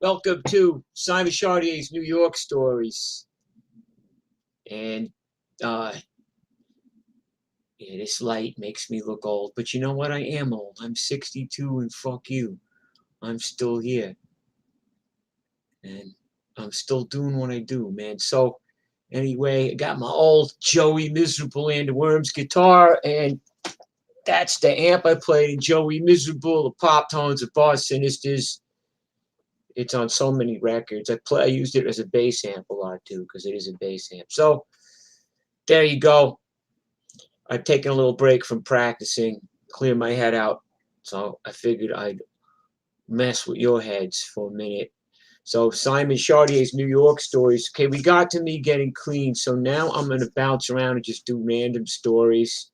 Welcome to Simon Chardiet's New York Stories. And yeah, this light makes me look old, but you know what? I am old. I'm 62 and fuck you. I'm still here. And I'm still doing what I do, man. So anyway, I got my old Joey Miserable and the Worms guitar, and that's the amp I played in Joey Miserable, the Pop Tones, the Boss Sinisters. It's on so many records. I used it as a bass amp a lot too, because it is a bass amp. So there you go. I've taken a little break from practicing, clear my head out. So I figured I'd mess with your heads for a minute. So Simon Chardiet's New York Stories. Okay, we got to me getting clean. So now I'm going to bounce around and just do random stories.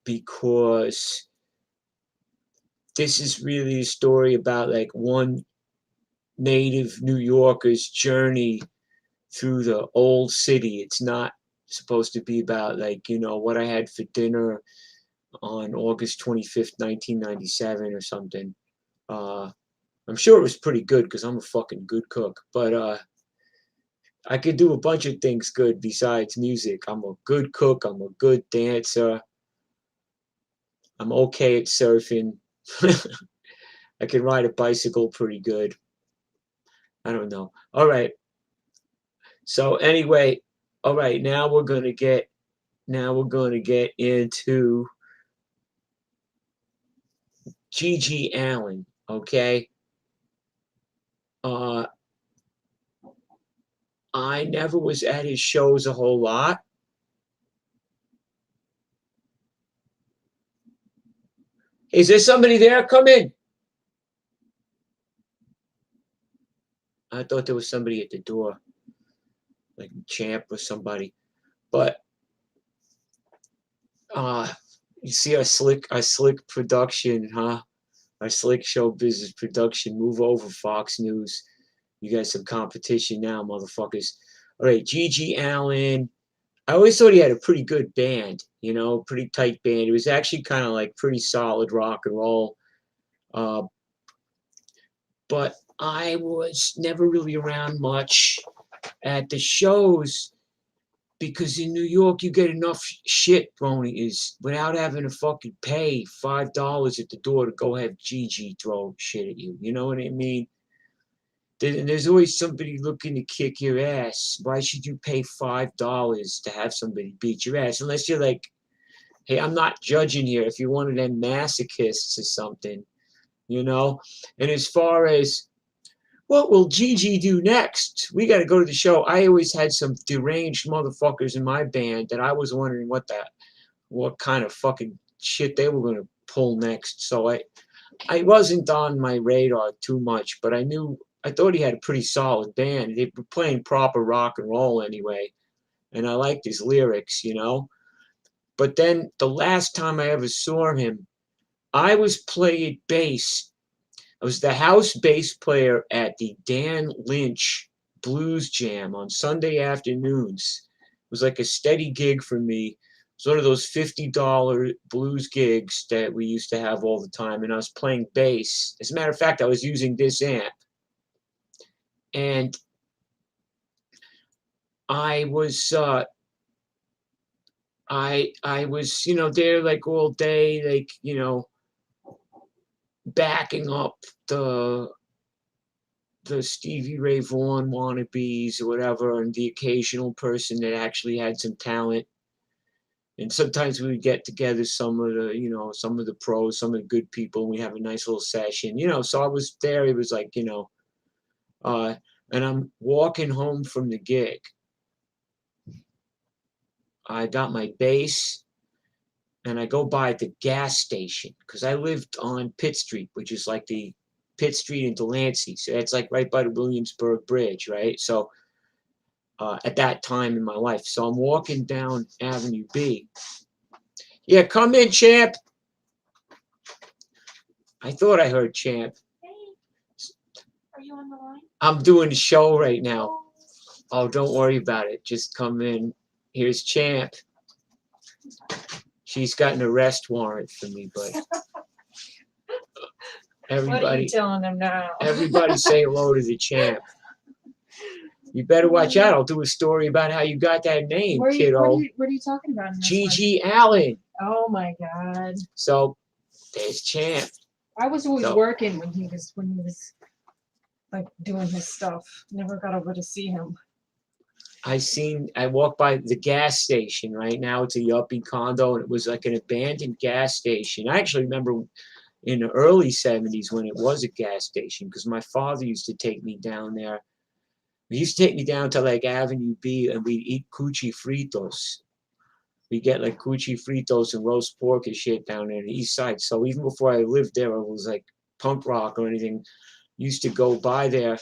Because this is really a story about like one native New Yorker's journey through the old city. It's not supposed to be about like, what I had for dinner on August 25th, 1997 or something. I'm sure it was pretty good because I'm a fucking good cook. But I could do a bunch of things good besides music. I'm a good cook. I'm a good dancer. I'm okay at surfing. I can ride a bicycle pretty good. I don't know. All right. So anyway, all right, now we're going to get into G.G. Allin, okay? I never was at his shows a whole lot. Is there somebody there? Come in. I thought there was somebody at the door, like Champ or somebody. But you see our slick production, huh? Our slick show business production. Move over, Fox News. You got some competition now, motherfuckers. All right, G.G. Allin. I always thought he had a pretty good band, pretty tight band. It was actually kind of like pretty solid rock and roll. But I was never really around much at the shows because in New York you get enough shit thrown is without having to fucking pay $5 at the door to go have Gigi throw shit at you. You know what I mean? There's always somebody looking to kick your ass. Why should you pay $5 to have somebody beat your ass? Unless you're like, hey, I'm not judging here. If you're one of them masochists or something, And as far as what will Gigi do next? We got to go to the show. I always had some deranged motherfuckers in my band that I was wondering what kind of fucking shit they were going to pull next. So I wasn't on my radar too much, but I thought he had a pretty solid band. They were playing proper rock and roll anyway, and I liked his lyrics, But then the last time I ever saw him, I was playing bass. I was the house bass player at the Dan Lynch Blues Jam on Sunday afternoons. It was like a steady gig for me. It was one of those $50 blues gigs that we used to have all the time, and I was playing bass. As a matter of fact, I was using this amp. And I was I was, there like all day, like, backing up the Stevie Ray Vaughan wannabes or whatever, and the occasional person that actually had some talent. And sometimes we would get together some of the pros, some of the good people, and we have a nice little session, So I was there. It was like, and I'm walking home from the gig. I got my bass, and I go by the gas station because I lived on Pitt Street, which is like the Pitt Street in Delancey. So that's like right by the Williamsburg Bridge, right? So at that time in my life. So I'm walking down Avenue B. Yeah, come in, Champ. I thought I heard Champ. Hey, are you on the line? I'm doing a show right now. Oh, don't worry about it. Just come in. Here's Champ. She's got an arrest warrant for me, but What are you Everybody, telling them now? everybody say hello to the champ. You better watch out. I'll do a story about how you got that name, What are kiddo. you talking about in this Gigi Allen. one? Oh my God. So there's champ. I was always So- working when he was like doing his stuff. Never got over to see him. I walked by the gas station. Right now it's a yuppie condo, and it was like an abandoned gas station. I actually remember in the early 70s when it was a gas station, because my father used to take me down there. He used to take me down to like Avenue B, and we'd eat cuchi fritos. We get like cuchi fritos and roast pork and shit down there on the east side. So even before I lived there, it was like punk rock or anything. Used to go by there,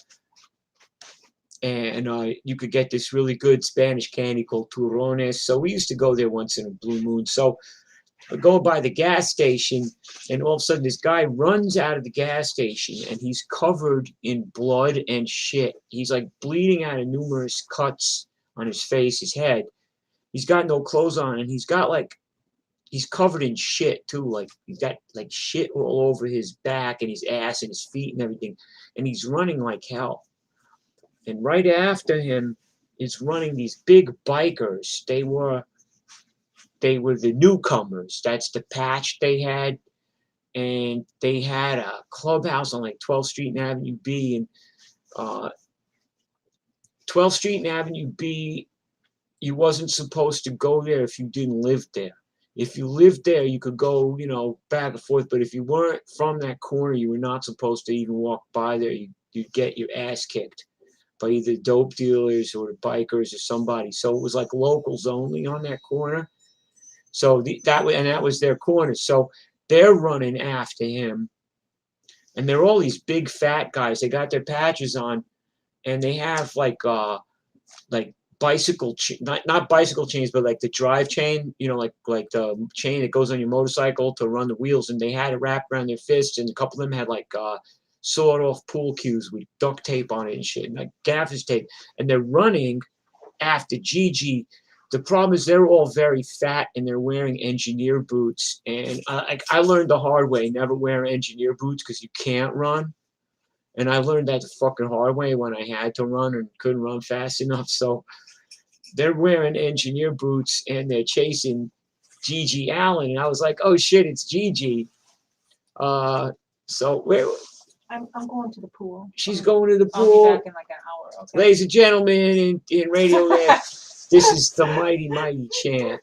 and you could get this really good Spanish candy called turrones. So we used to go there once in a blue moon. So I go by the gas station, and all of a sudden this guy runs out of the gas station, and he's covered in blood and shit. He's like bleeding out of numerous cuts on his face, his head. He's got no clothes on, and he's covered in shit too. Like he's got like shit all over his back and his ass and his feet and everything. And he's running like hell. And right after him is running these big bikers. They were the newcomers. That's the patch they had. And they had a clubhouse on like 12th Street and Avenue B. And 12th Street and Avenue B, you wasn't supposed to go there if you didn't live there. If you lived there, you could go, back and forth. But if you weren't from that corner, you were not supposed to even walk by there. You'd get your ass kicked by either dope dealers or the bikers or somebody. So it was like locals only on that corner. So that was their corner. So they're running after him, and they're all these big fat guys. They got their patches on, and they have like bicycle not bicycle chains, but like the drive chain, like the chain that goes on your motorcycle to run the wheels, and they had it wrapped around their fists, and a couple of them had like sawed off pool cues with duct tape on it and shit, and like gaffer's tape, and they're running after Gigi. The problem is they're all very fat, and they're wearing engineer boots, and I learned the hard way, never wear engineer boots because you can't run. And I learned that the fucking hard way when I had to run and couldn't run fast enough. So they're wearing engineer boots, and they're chasing Gigi Allen. And I was like, oh shit, it's Gigi. So I'm going to the pool. she's going to the I'll pool. be back in like an hour. Okay. Ladies and gentlemen, in Radio Land, this is the mighty, mighty champ.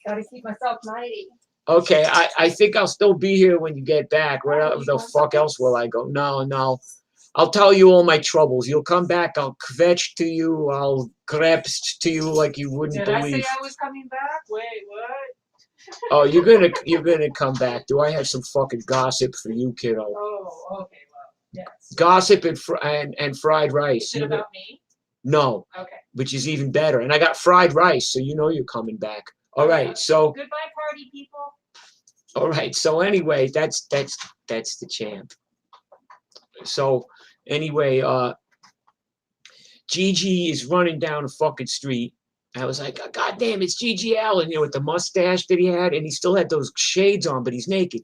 Gotta keep myself mighty. Okay, I think I'll still be here when you get back. Where the fuck else will I go? No. I'll tell you all my troubles. You'll come back. I'll kvetch to you. I'll grabst to you like you wouldn't Did believe. I say I was coming back? Wait, what? Oh, you're gonna come back. Do I have some fucking gossip for you, kiddo? Oh, okay, well, yes. Gossip and fried rice. Is it about me? No, Okay. which is even better. And I got fried rice, so you're coming back. All right, so Goodbye, party people. all right, so anyway, that's the champ. So anyway, Gigi is running down a fucking street. I was like, God damn, it's Gigi Allen, with the mustache that he had, and he still had those shades on, but he's naked.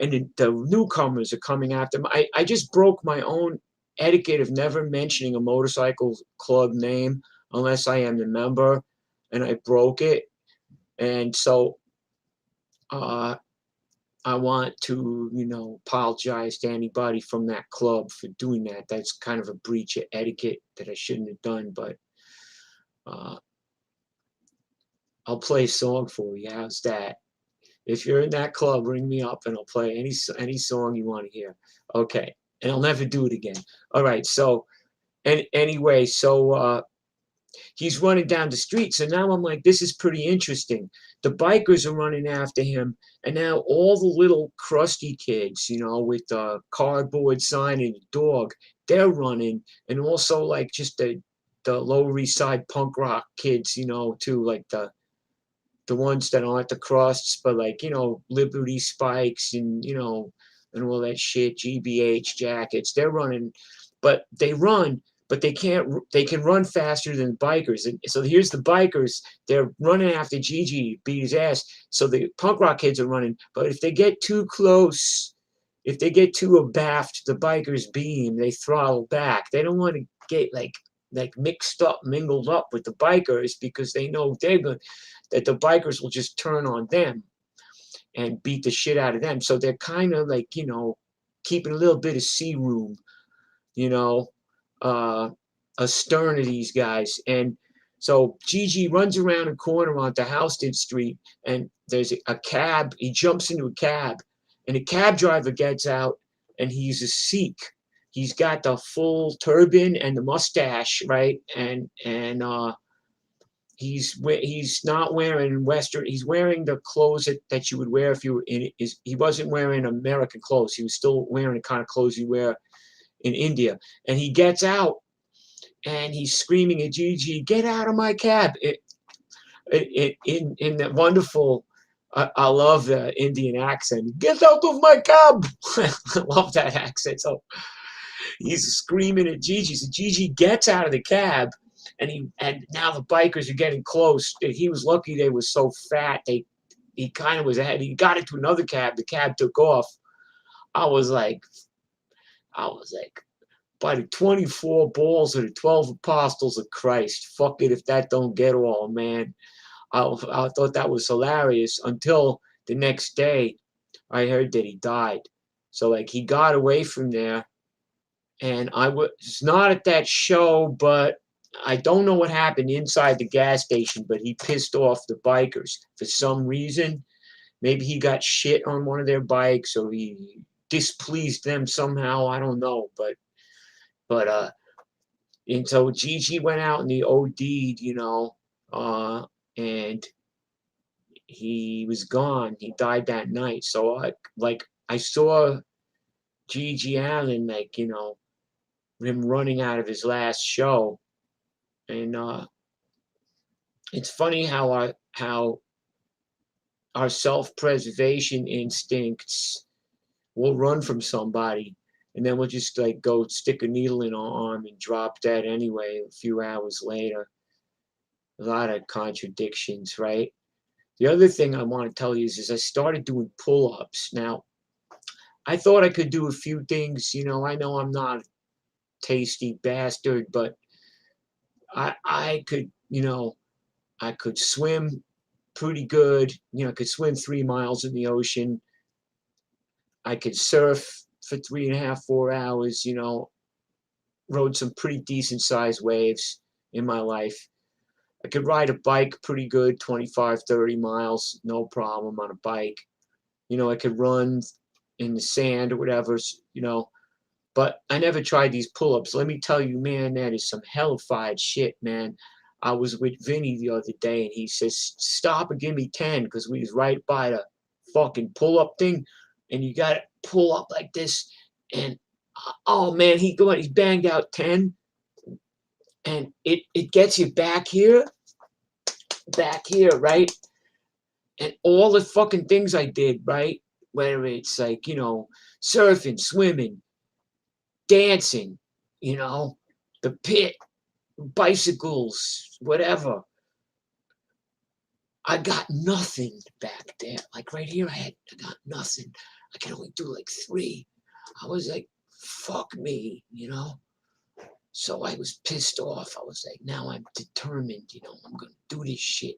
And the newcomers are coming after him. I just broke my own etiquette of never mentioning a motorcycle club name unless I am the member, and I broke it. And so I want to, apologize to anybody from that club for doing that. That's kind of a breach of etiquette that I shouldn't have done, but I'll play a song for you. How's that? If you're in that club, ring me up and I'll play any song you want to hear. Okay. And I'll never do it again. All right. So, anyway, he's running down the street. So now I'm like, this is pretty interesting. The bikers are running after him. And now all the little crusty kids, with the cardboard sign and a dog, they're running. And also like just the Lower East Side punk rock kids, too, like the ones that aren't the crusts, but like, Liberty Spikes and, and all that shit, GBH jackets. They're running, but they run. But they can run faster than bikers. And so here's the bikers. They're running after Gigi to beat his ass. So the punk rock kids are running. But if they get too close if they get too abaft the biker's beam, they throttle back. They don't want to get like mixed up, mingled up with the bikers because they know that the bikers will just turn on them and beat the shit out of them. So they're kind of like, keeping a little bit of sea room, you know, astern of these guys. And so Gigi runs around a corner onto Houston Street, and there's a cab. He jumps into a cab, and the cab driver gets out, and he's a Sikh. He's got the full turban and the mustache, right? And he's not wearing Western. He's wearing the clothes that you would wear if you were in. He wasn't wearing American clothes. He was still wearing the kind of clothes you wear in India. And he gets out, and he's screaming at Gigi, "Get out of my cab!" In that wonderful, I love the Indian accent. "Get out of my cab!" I love that accent. So he's screaming at Gigi. So Gigi gets out of the cab, and now the bikers are getting close. He was lucky they were so fat. He kind of was ahead. He got into another cab. The cab took off. I was like, by the 24 balls of the 12 apostles of Christ, fuck it if that don't get all, man. I thought that was hilarious until the next day I heard that he died. So like he got away from there, and I was not at that show, but I don't know what happened inside the gas station, but he pissed off the bikers for some reason. Maybe he got shit on one of their bikes, or he displeased them somehow. I don't know, but and so Gigi went out and he OD'd, and he was gone. He died that night. So I saw Gigi Allen, him running out of his last show, and it's funny how our self-preservation instincts will run from somebody, and then we'll just like go stick a needle in our arm and drop dead anyway a few hours later. A lot of contradictions, right? The other thing I want to tell you is I started doing pull-ups. Now, I thought I could do a few things. I know I'm not a tasty bastard, but I could, I could swim pretty good. I could swim 3 miles in the ocean. I could surf for 3.5, 4 hours, rode some pretty decent sized waves in my life. I could ride a bike pretty good, 25, 30 miles, no problem on a bike. I could run in the sand or whatever, but I never tried these pull-ups. Let me tell you, man, that is some hellified shit, man. I was with Vinny the other day, and he says, "Stop and give me 10," because we was right by the fucking pull-up thing, and you got to pull up like this, and oh man, he banged out 10, and it gets you back here, right? And all the fucking things I did, right? Whether it's like, surfing, swimming, dancing, the pit, bicycles, whatever. I got nothing back there. Like right here, I got nothing. I can only do like 3. I was like, fuck me, So I was pissed off. I was like, now I'm determined, I'm going to do this shit.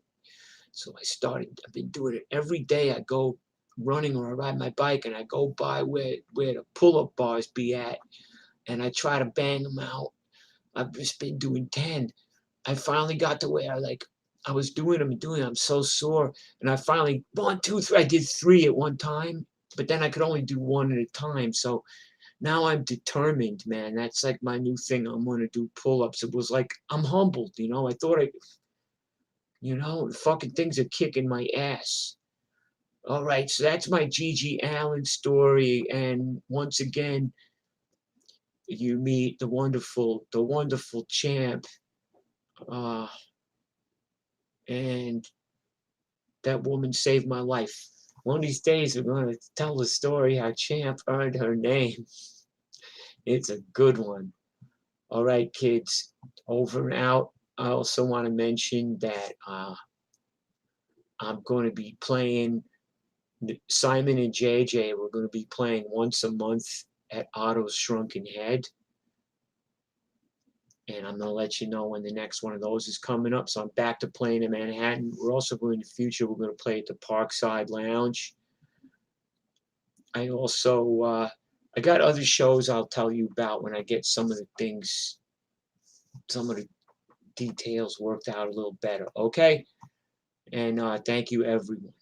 So I've been doing it every day. I go running or I ride my bike, and I go by where the pull-up bars be at, and I try to bang them out. I've just been doing 10. I finally got to where I was doing them. I'm so sore. And I finally, 1, 2, 3, I did 3 at one time, but then I could only do 1 at a time. So now I'm determined, man. That's like my new thing. I'm going to do pull-ups. It was like, I'm humbled, I thought the fucking things are kicking my ass. All right, so that's my Gigi Allen story. And once again, you meet the wonderful Champ. And that woman saved my life. One of these days, we're going to tell the story how Champ earned her name. It's a good one. All right, kids, over and out. I also want to mention that I'm going to be playing Simon and JJ were going to be playing once a month at Otto's Shrunken Head. And I'm going to let you know when the next one of those is coming up. So I'm back to playing in Manhattan. We're also going in the future, we're going to play at the Parkside Lounge. I also, I got other shows I'll tell you about when I get some of the things, some of the details worked out a little better. Okay? And thank you, everyone.